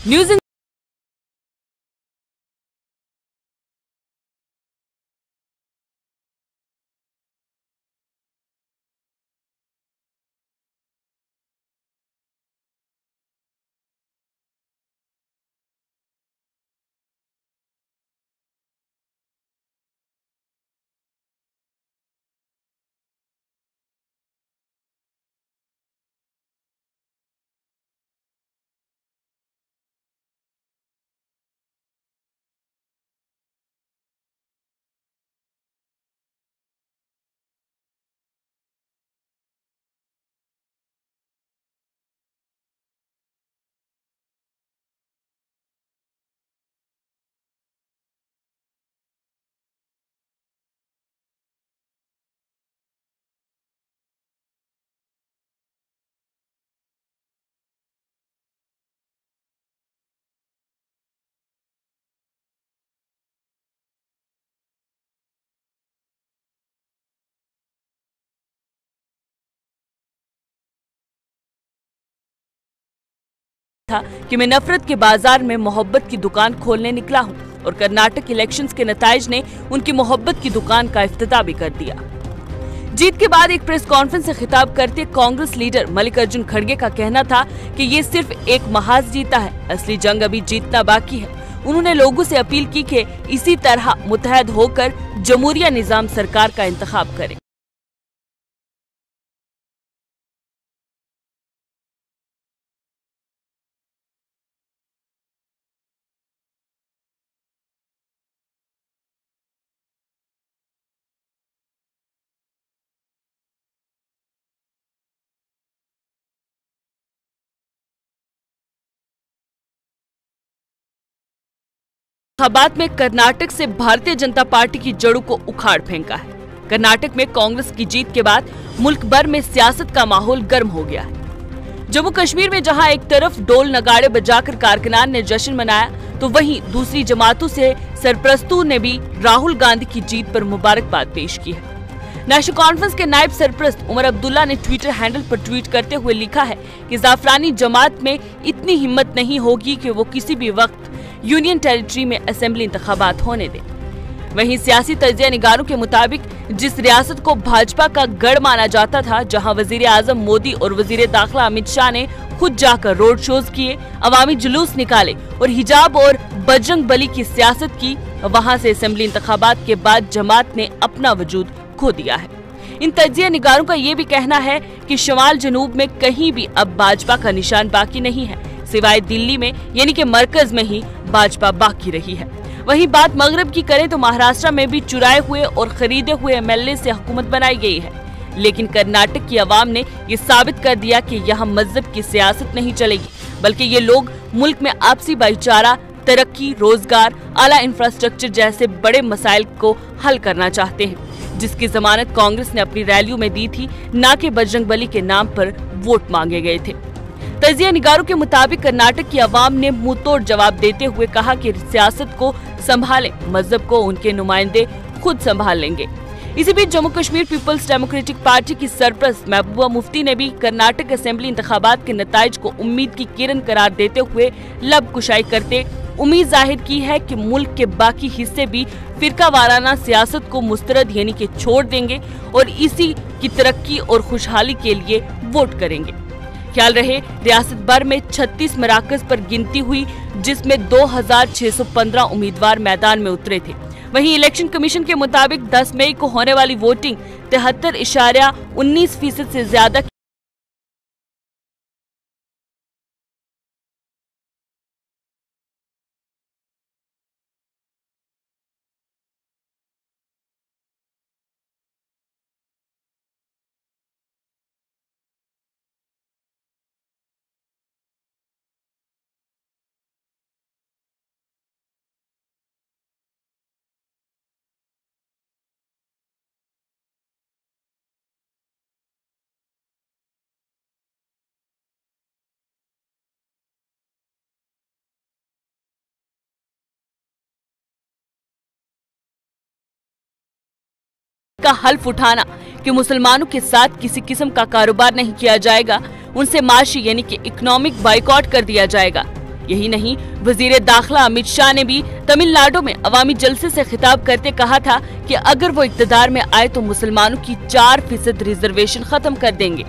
News था कि मैं नफरत के बाजार में मोहब्बत की दुकान खोलने निकला हूं और कर्नाटक इलेक्शंस के नताइज ने उनकी मोहब्बत की दुकान का इफ्तिताह भी कर दिया। जीत के बाद एक प्रेस कॉन्फ्रेंस से खिताब करते कांग्रेस लीडर मल्लिकार्जुन खड़गे का कहना था कि ये सिर्फ एक महाज जीता है, असली जंग अभी जीतना बाकी है। उन्होंने लोगों से अपील की कि इसी तरह मुत्तहद होकर जमहूरिया निजाम सरकार का इंतखाब करें। इंतखाबात में कर्नाटक से भारतीय जनता पार्टी की जड़ों को उखाड़ फेंका है। कर्नाटक में कांग्रेस की जीत के बाद मुल्क भर में सियासत का माहौल गर्म हो गया है। जम्मू कश्मीर में जहां एक तरफ डोल नगाड़े बजाकर कारकुनान ने जश्न मनाया, तो वहीं दूसरी जमातों से सरप्रस्तों ने भी राहुल गांधी की जीत पर मुबारकबाद पेश की है। नेशनल कॉन्फ्रेंस के नायब सरप्रस्त उमर अब्दुल्ला ने ट्विटर हैंडल पर ट्वीट करते हुए लिखा है कि जाफरानी जमात में इतनी हिम्मत नहीं होगी कि वो किसी भी वक्त यूनियन टेरिटरी में असेंबली इंतखाबात होने दे। वहीं सियासी तजिया निगारों के मुताबिक जिस रियासत को भाजपा का गढ़ माना जाता था, जहां वजीर आजम मोदी और वजीर दाखिला अमित शाह ने खुद जाकर रोड शोज किए, अवामी जुलूस निकाले और हिजाब और बजरंग बली की सियासत की, वहां से असेंबली इंतखाबात के बाद जमात ने अपना वजूद खो दिया है। इन तजिया निगारों का ये भी कहना है कि शुमाल जनूब में कहीं भी अब भाजपा का निशान बाकी नहीं है, सिवाय दिल्ली में यानी कि मरकज में ही भाजपा बाकी रही है। वहीं बात मगरब की करें तो महाराष्ट्र में भी चुराए हुए और खरीदे हुए एमएलए से हुकूमत बनाई गई है, लेकिन कर्नाटक की आवाम ने ये साबित कर दिया कि यहाँ मजहब की सियासत नहीं चलेगी, बल्कि ये लोग मुल्क में आपसी भाईचारा, तरक्की, रोजगार, आला इंफ्रास्ट्रक्चर जैसे बड़े मसाइल को हल करना चाहते हैं, जिसकी जमानत कांग्रेस ने अपनी रैलियों में दी थी, न कि बजरंग बली के नाम पर वोट मांगे गए थे। तजिया निगारों के मुताबिक कर्नाटक की आवाम ने मुंह तोड़ जवाब देते हुए कहा कि सियासत को संभालें, मजहब को उनके नुमाइंदे खुद संभाल लेंगे। इसी बीच Jammu Kashmir people's democratic party की सरप्रस्त महबूबा मुफ्ती ने भी कर्नाटक असेंबली इंतखाबात के नताइज को उम्मीद की किरण करार देते हुए लब कुशाई करते उम्मीद जाहिर की है कि मुल्क के बाकी हिस्से भी फिरका वाराना सियासत को मुस्तरद यानी कि छोड़ देंगे और इसी की तरक्की और खुशहाली के लिए वोट करेंगे। ख्याल रहे, रियासत भर में 36 मराकज पर गिनती हुई, जिसमें 2615 उम्मीदवार मैदान में उतरे थे। वहीं इलेक्शन कमीशन के मुताबिक 10 मई को होने वाली वोटिंग 73.19% से ज्यादा का हल्फ उठाना कि मुसलमानों के साथ किसी किस्म का कारोबार नहीं किया जाएगा, उनसे माशी यानी कि इकोनॉमिक बाइकआउट कर दिया जाएगा। यही नहीं, वजीर दाखिला अमित शाह ने भी तमिलनाडु में अवामी जलसे से खिताब करते कहा था कि अगर वो इक्तदार में आए तो मुसलमानों की 4% रिजर्वेशन खत्म कर देंगे।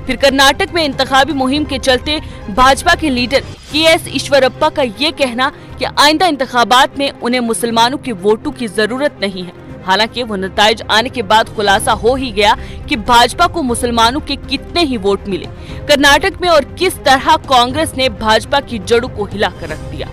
फिर कर्नाटक में इंतखाबी मुहिम के चलते भाजपा के लीडर के.एस. ईश्वरप्पा का ये कहना कि आइंदा इंतखाबात में उन्हें मुसलमानों के वोटों की जरूरत नहीं है। हालांकि वो नताइज आने के बाद खुलासा हो ही गया कि भाजपा को मुसलमानों के कितने ही वोट मिले कर्नाटक में और किस तरह कांग्रेस ने भाजपा की जड़ों को हिला कर रख दिया।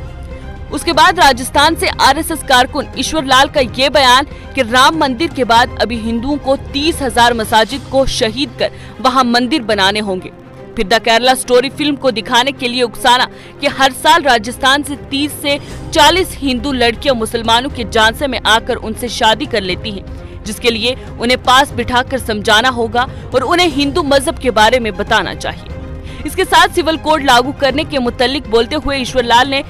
उसके बाद राजस्थान से आरएसएस कारकुन ईश्वर लाल का ये बयान कि राम मंदिर के बाद अभी हिंदुओं को 30,000 मसाजिद को शहीद कर वहां मंदिर बनाने होंगे। फिर द केरला स्टोरी फिल्म को दिखाने के लिए उकसाना कि हर साल राजस्थान से 30 से 40 हिंदू लड़कियां मुसलमानों के झांसे में आकर उनसे शादी कर लेती हैं, जिसके लिए उन्हें पास बिठाकर समझाना होगा और उन्हें हिंदू मजहब के बारे में बताना चाहिए। इसके साथ सिविल कोड लागू करने के मुतालिक बोलते हुए ईश्वर लाल ने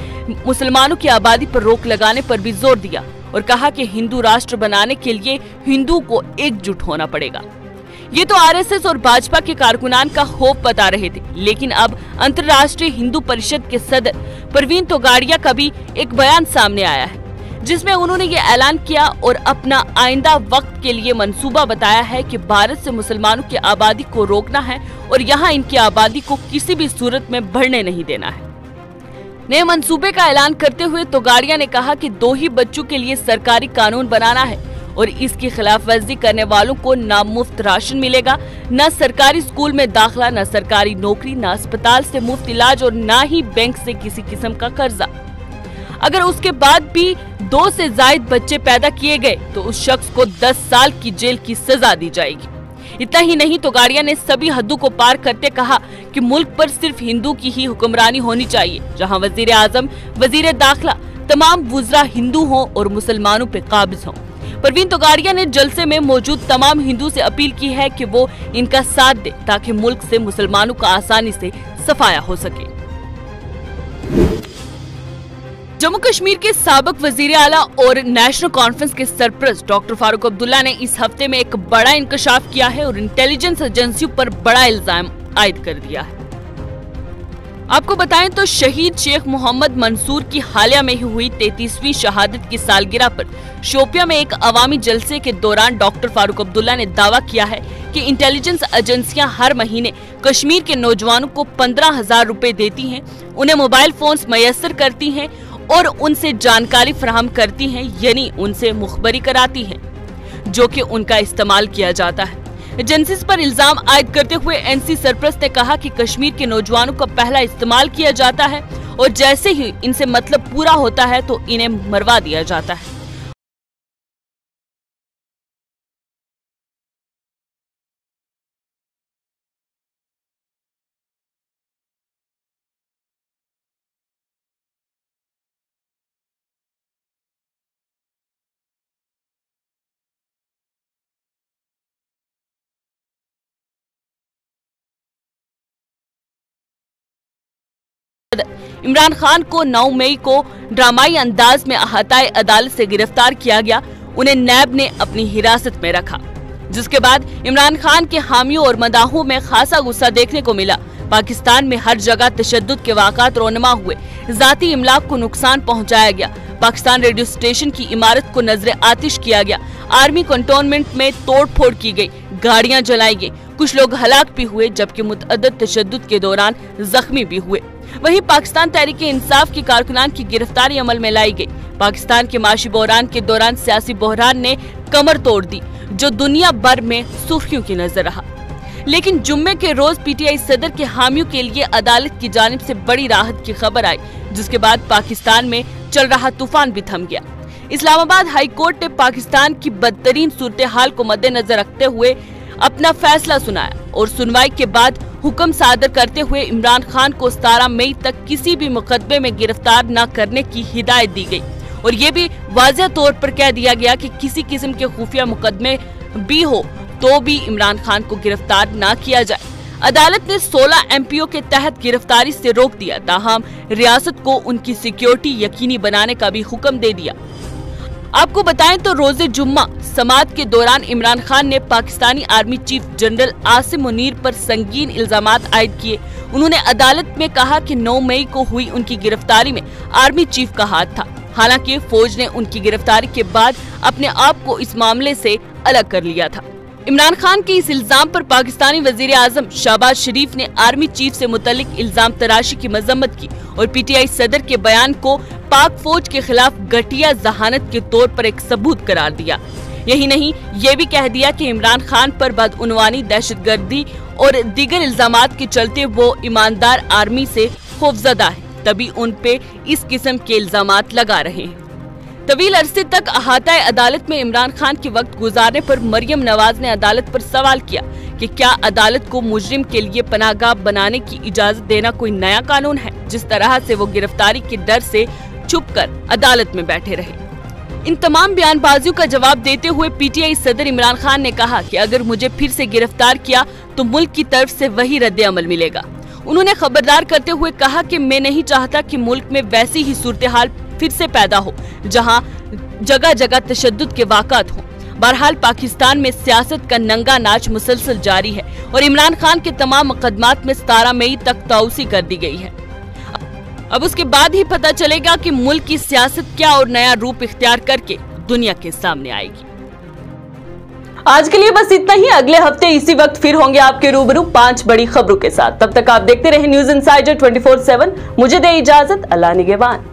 मुसलमानों की आबादी पर रोक लगाने पर भी जोर दिया और कहा कि हिंदू राष्ट्र बनाने के लिए हिंदुओं को एकजुट होना पड़ेगा। ये तो आरएसएस और भाजपा के कारकुनान का खौफ बता रहे थे, लेकिन अब अंतर्राष्ट्रीय हिंदू परिषद के सदर परवीन तोगाड़िया का भी एक बयान सामने आया है, जिसमें उन्होंने ये ऐलान किया और अपना आइंदा वक्त के लिए मंसूबा बताया है कि भारत से मुसलमानों की आबादी को रोकना है और यहाँ इनकी आबादी को किसी भी सूरत में बढ़ने नहीं देना है। नए मंसूबे का ऐलान करते हुए तोगाड़िया ने कहा कि 2 ही बच्चों के लिए सरकारी कानून बनाना है और इसकी खिलाफवर्जी करने वालों को न मुफ्त राशन मिलेगा, न सरकारी स्कूल में दाखिला, न सरकारी नौकरी, न अस्पताल से मुफ्त इलाज और न ही बैंक से किसी किस्म का कर्जा। अगर उसके बाद भी 2 से ज्यादा बच्चे पैदा किए गए तो उस शख्स को 10 साल की जेल की सजा दी जाएगी। इतना ही नहीं, तोगाड़िया ने सभी हदों को पार करते कहा कि मुल्क पर सिर्फ हिंदू की ही हुक्मरानी होनी चाहिए, जहां वजीर आजम, वजीर दाखिला, तमाम वुज़रा हिंदू हों और मुसलमानों पे काबिज हों। परवीन तोगाड़िया ने जलसे में मौजूद तमाम हिंदू से अपील की है कि वो इनका साथ दे ताकि मुल्क से मुसलमानों का आसानी से सफाया हो सके। जम्मू कश्मीर के साबिक वजीर आला और नेशनल कॉन्फ्रेंस के सरपरस्त डॉक्टर फारूक अब्दुल्ला ने इस हफ्ते में एक बड़ा इंकशाफ किया है और इंटेलिजेंस एजेंसियों पर बड़ा इल्जाम आयद कर दिया है। आपको बताएं तो शहीद शेख मोहम्मद मंसूर की हालिया में ही हुई 33वीं शहादत की सालगिरह पर शोपिया में एक अवामी जलसे के दौरान डॉक्टर फारूक अब्दुल्ला ने दावा किया है कि इंटेलिजेंस एजेंसियां हर महीने कश्मीर के नौजवानों को 15,000 रुपए देती हैं, उन्हें मोबाइल फोन्स मयस्सर करती हैं और उनसे जानकारी फराहम करती हैं, यानी उनसे मुखबरी कराती हैं, जो कि उनका इस्तेमाल किया जाता है। एजेंसीज पर इल्जाम आयद करते हुए एनसी सरपरस्त ने कहा कि कश्मीर के नौजवानों का पहला इस्तेमाल किया जाता है और जैसे ही इनसे मतलब पूरा होता है तो इन्हें मरवा दिया जाता है। इमरान खान को 9 मई को ड्रामाई अंदाज में अहाताए अदालत से गिरफ्तार किया गया। उन्हें नैब ने अपनी हिरासत में रखा, जिसके बाद इमरान खान के हामियों और मदाहों में खासा गुस्सा देखने को मिला। पाकिस्तान में हर जगह तशद्दुद के वाक़ात रोनमा हुए, जाती इमलाक को नुकसान पहुंचाया गया, पाकिस्तान रेडियो स्टेशन की इमारत को नजरे आतिश किया गया, आर्मी कंटोनमेंट में तोड़ फोड़ की गई, गाड़ियां जलाई गई, कुछ लोग हलाक भी हुए जबकि मुतअद्दिद तशद्दुद के दौरान जख्मी भी हुए। वहीं पाकिस्तान तहरीक इंसाफ की कारकुनान की गिरफ्तारी अमल में लाई गई। पाकिस्तान के माशी बहरान के दौरान सियासी बहरान ने कमर तोड़ दी, जो दुनिया भर में सुर्खियों की नजर रहा। लेकिन जुम्मे के रोज पीटीआई सदर के हामियों के लिए अदालत की जानिब से बड़ी राहत की खबर आई, जिसके बाद पाकिस्तान में चल रहा तूफान भी थम गया। इस्लामाबाद हाई कोर्ट ने पाकिस्तान की बदतरीन सूरत हाल को मद्देनजर रखते हुए अपना फैसला सुनाया और सुनवाई के बाद हुक्म सादर करते हुए इमरान खान को 17 मई तक किसी भी मुकदमे में गिरफ्तार न करने की हिदायत दी गई और ये भी वाज़ेह तौर पर कह दिया गया कि किसी किस्म के खुफिया मुकदमे भी हो तो भी इमरान खान को गिरफ्तार न किया जाए। अदालत ने 16 एमपीओ के तहत गिरफ्तारी से रोक दिया, ताहम रियासत को उनकी सिक्योरिटी यकीनी बनाने का भी हुक्म दे दिया। आपको बताएं तो रोजे जुम्मा समात के दौरान इमरान खान ने Pakistani army chief general Asim Munir पर संगीन इल्जामात आयद किए उन्होंने अदालत में कहा कि 9 मई को हुई उनकी गिरफ्तारी में आर्मी चीफ का हाथ था। हालांकि फौज ने उनकी गिरफ्तारी के बाद अपने आप को इस मामले से अलग कर लिया था। इमरान खान के इस इल्जाम पर पाकिस्तानी वजीर आजम शहबाज शरीफ ने आर्मी चीफ से मुतल्लिक इल्जाम तराशी की मजम्मत की और पीटीआई सदर के बयान को पाक फौज के खिलाफ घटिया जहानत के तौर पर एक सबूत करार दिया। यही नहीं, ये भी कह दिया कि इमरान खान पर बदउनवानी, दहशतगर्दी और दीगर इल्जामात के चलते वो ईमानदार आर्मी से खौफजदा है, तभी उन पे इस किस्म के इल्जामात लगा रहे हैं। तवील अरसे तक अहाता अदालत में इमरान खान के वक्त गुजारने पर मरियम नवाज ने अदालत पर सवाल किया कि क्या अदालत को मुजरिम के लिए पनाहगाह बनाने की इजाजत देना कोई नया कानून है, जिस तरह से वो गिरफ्तारी के डर से छुपकर अदालत में बैठे रहे। इन तमाम बयानबाजियों का जवाब देते हुए पीटीआई सदर इमरान खान ने कहा कि अगर मुझे फिर से गिरफ्तार किया तो मुल्क की तरफ से वही रद्द अमल मिलेगा। उन्होंने खबरदार करते हुए कहा कि मैं नहीं चाहता कि मुल्क में वैसी ही सूरत हाल फिर से पैदा हो जहां जगह जगह तशद्दुद के वाक़ात हों। बहरहाल पाकिस्तान में सियासत का नंगा नाच मुसलसल जारी है और इमरान खान के तमाम मुकदमात में 17 मई तक तौसी कर दी गई है। अब उसके बाद ही पता चलेगा कि मुल्क की सियासत क्या और नया रूप इख्तियार करके दुनिया के सामने आएगी। आज के लिए बस इतना ही। अगले हफ्ते इसी वक्त फिर होंगे आपके रूबरू 5 बड़ी खबरों के साथ। तब तक आप देखते रहे न्यूज़ इनसाइडर 24/7। मुझे दे इजाजत। अल्लाह निगहबान।